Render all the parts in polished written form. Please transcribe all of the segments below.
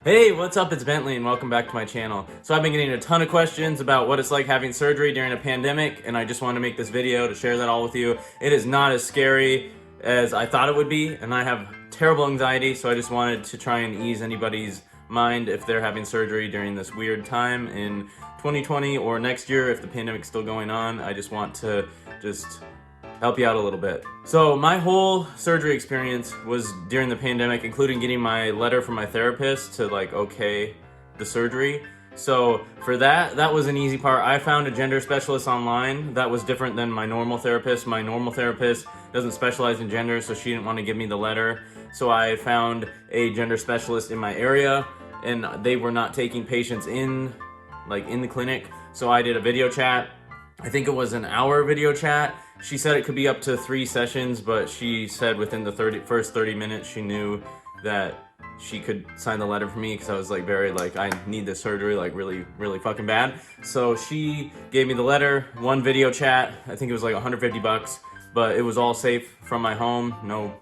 Hey, what's up? It's Bentley and welcome back to my channel. So I've been getting a ton of questions about what it's like having surgery during a pandemic, and I just want to make this video to share that all with you. It is not as scary as I thought it would be, and I have terrible anxiety, so I just wanted to try and ease anybody's mind if they're having surgery during this weird time in 2020 or next year if the pandemic's still going on. I just want to help you out a little bit. So my whole surgery experience was during the pandemic, including getting my letter from my therapist to okay the surgery. So for that was an easy part. I found a gender specialist online that was different than my normal therapist. My normal therapist doesn't specialize in gender, so she didn't want to give me the letter. So I found a gender specialist in my area, and they were not taking patients in the clinic. So I did a video chat. I think it was an hour video chat. She said it could be up to 3 sessions, but she said within the first 30 minutes she knew that she could sign the letter for me because I was I need this surgery really fucking bad. So she gave me the letter, one video chat. I think it was like $150, but it was all safe from my home. No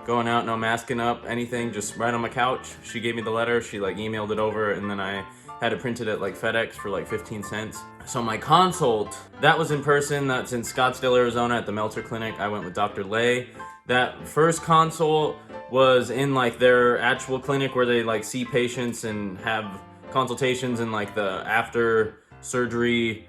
going out, no masking up, anything, just right on my couch. She gave me the letter, she emailed it over, and then I had it printed at FedEx for 15 cents. So my consult, that was in person. That's in Scottsdale, Arizona at the Meltzer Clinic. I went with Dr. Lay. That first consult was in their actual clinic where they see patients and have consultations and the after surgery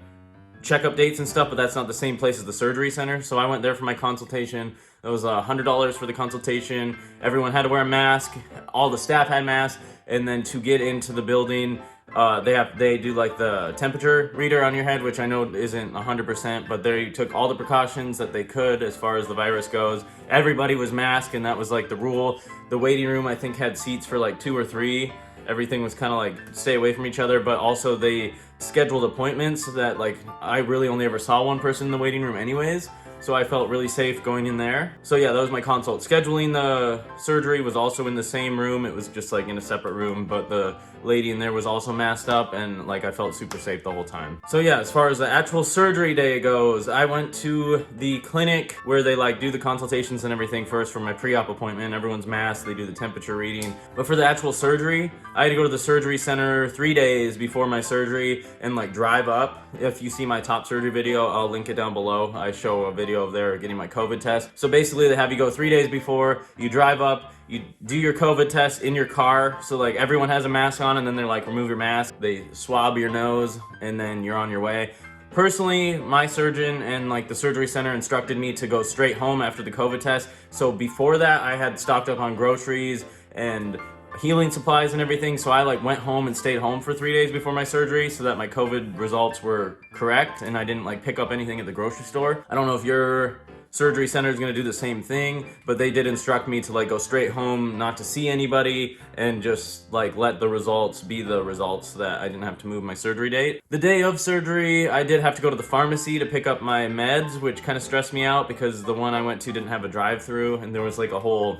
checkup dates and stuff, but that's not the same place as the surgery center. So I went there for my consultation. It was $100 for the consultation. Everyone had to wear a mask. All the staff had masks. And then to get into the building, they do the temperature reader on your head, which I know isn't 100%, but they took all the precautions that they could as far as the virus goes. Everybody was masked, and that was the rule. The waiting room, I think, had seats for 2 or 3. Everything was kind of stay away from each other, but also they scheduled appointments that I really only ever saw one person in the waiting room anyways. So I felt really safe going in there. So yeah, that was my consult. Scheduling the surgery was also in the same room. It was just in a separate room, but the lady in there was also masked up, and I felt super safe the whole time. So yeah, as far as the actual surgery day goes, I went to the clinic where they do the consultations and everything first for my pre-op appointment. Everyone's masked, they do the temperature reading. But for the actual surgery, I had to go to the surgery center 3 days before my surgery and drive up. If you see my top surgery video, I'll link it down below. I show a video of there getting my COVID test. So basically they have you go 3 days before, you drive up, you do your COVID test in your car. So everyone has a mask on, and then they're remove your mask. They swab your nose, and then you're on your way. Personally, my surgeon and the surgery center instructed me to go straight home after the COVID test. So before that, I had stocked up on groceries and healing supplies and everything, so I went home and stayed home for 3 days before my surgery so that my COVID results were correct and I didn't pick up anything at the grocery store. I don't know if your surgery center is going to do the same thing, but they did instruct me to go straight home, not to see anybody, and just let the results be the results so that I didn't have to move my surgery date. The day of surgery, I did have to go to the pharmacy to pick up my meds, which kind of stressed me out because the one I went to didn't have a drive-through, and there was a whole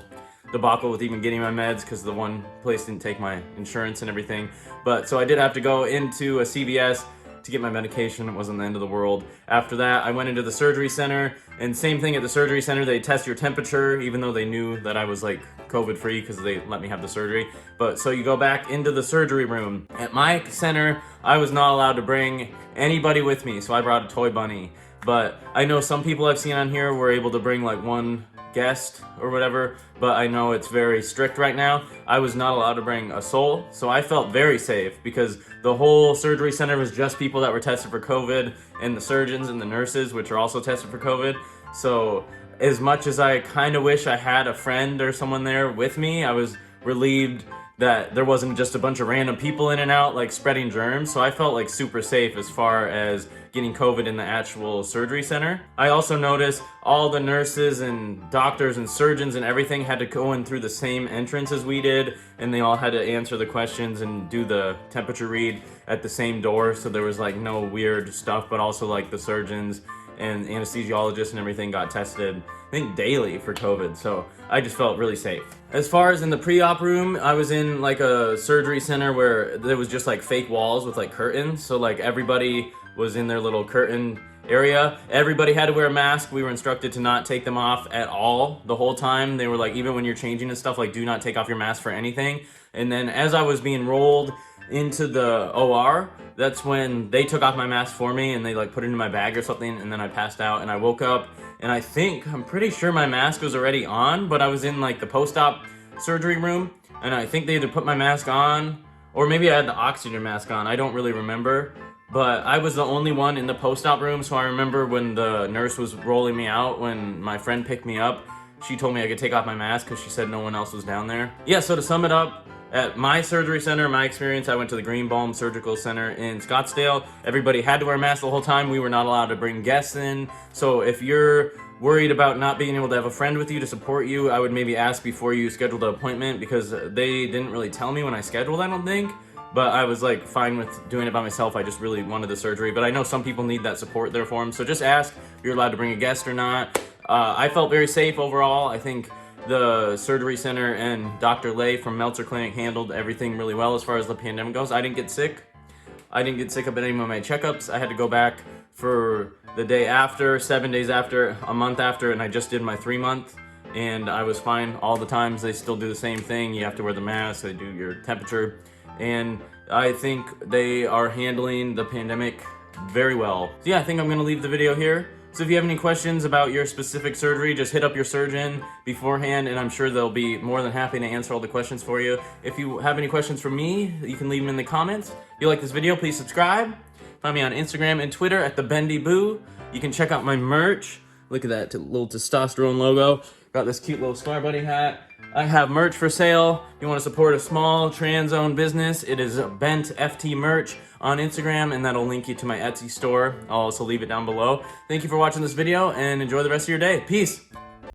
debacle with even getting my meds because the one place didn't take my insurance and everything. But so I did have to go into a CVS to get my medication. It wasn't the end of the world. After that, I went into the surgery center, and same thing at the surgery center. They test your temperature, even though they knew that I was COVID free because they let me have the surgery. But so you go back into the surgery room. At my center, I was not allowed to bring anybody with me, so I brought a toy bunny. But I know some people I've seen on here were able to bring one guest or whatever, but I know it's very strict right now. I was not allowed to bring a soul, so I felt very safe because the whole surgery center was just people that were tested for COVID, and the surgeons and the nurses, which are also tested for COVID. So as much as I kind of wish I had a friend or someone there with me, I was relieved that there wasn't just a bunch of random people in and out spreading germs. So I felt super safe as far as getting COVID in the actual surgery center. I also noticed all the nurses and doctors and surgeons and everything had to go in through the same entrance as we did, and they all had to answer the questions and do the temperature read at the same door. So there was no weird stuff, but also the surgeons and anesthesiologists and everything got tested, I think, daily for COVID. So I just felt really safe. As far as in the pre-op room, I was in a surgery center where there was just fake walls with curtains. So everybody was in their little curtain area. Everybody had to wear a mask. We were instructed to not take them off at all the whole time. They were even when you're changing and stuff, do not take off your mask for anything. And then as I was being rolled into the OR, that's when they took off my mask for me and they like put it in my bag or something, and then I passed out and I woke up and I'm pretty sure my mask was already on, but I was in like the post-op surgery room and I think they either put my mask on or maybe I had the oxygen mask on. I don't really remember, but I was the only one in the post-op room. So I remember when the nurse was rolling me out, when my friend picked me up, she told me I could take off my mask because she said no one else was down there. Yeah, so to sum it up, at my surgery center, my experience, I went to the Greenbaum Surgical Center in Scottsdale. Everybody had to wear masks the whole time. We were not allowed to bring guests in. So if you're worried about not being able to have a friend with you to support you, I would maybe ask before you schedule the appointment, because they didn't really tell me when I scheduled, I don't think. But I was like fine with doing it by myself. I just really wanted the surgery. But I know some people need that support there for them. So just ask if you're allowed to bring a guest or not. I felt very safe overall. I think the surgery center and Dr. Lay from Meltzer Clinic handled everything really well as far as the pandemic goes. I didn't get sick. I didn't get sick up at any of my checkups. I had to go back for the day after, 7 days after, a month after, and I just did my 3-month, and I was fine all the times. They still do the same thing. You have to wear the mask, they do your temperature, and I think they are handling the pandemic very well. So yeah, I think I'm gonna leave the video here. So if you have any questions about your specific surgery, just hit up your surgeon beforehand, and I'm sure they'll be more than happy to answer all the questions for you. If you have any questions for me, you can leave them in the comments. If you like this video, please subscribe. Find me on Instagram and Twitter at @TheBendyBoo. You can check out my merch. Look at that little testosterone logo. Got this cute little Star Buddy hat. I have merch for sale. If you want to support a small trans-owned business, it is Bent FT Merch on Instagram, and that'll link you to my Etsy store. I'll also leave it down below. Thank you for watching this video, and enjoy the rest of your day. Peace.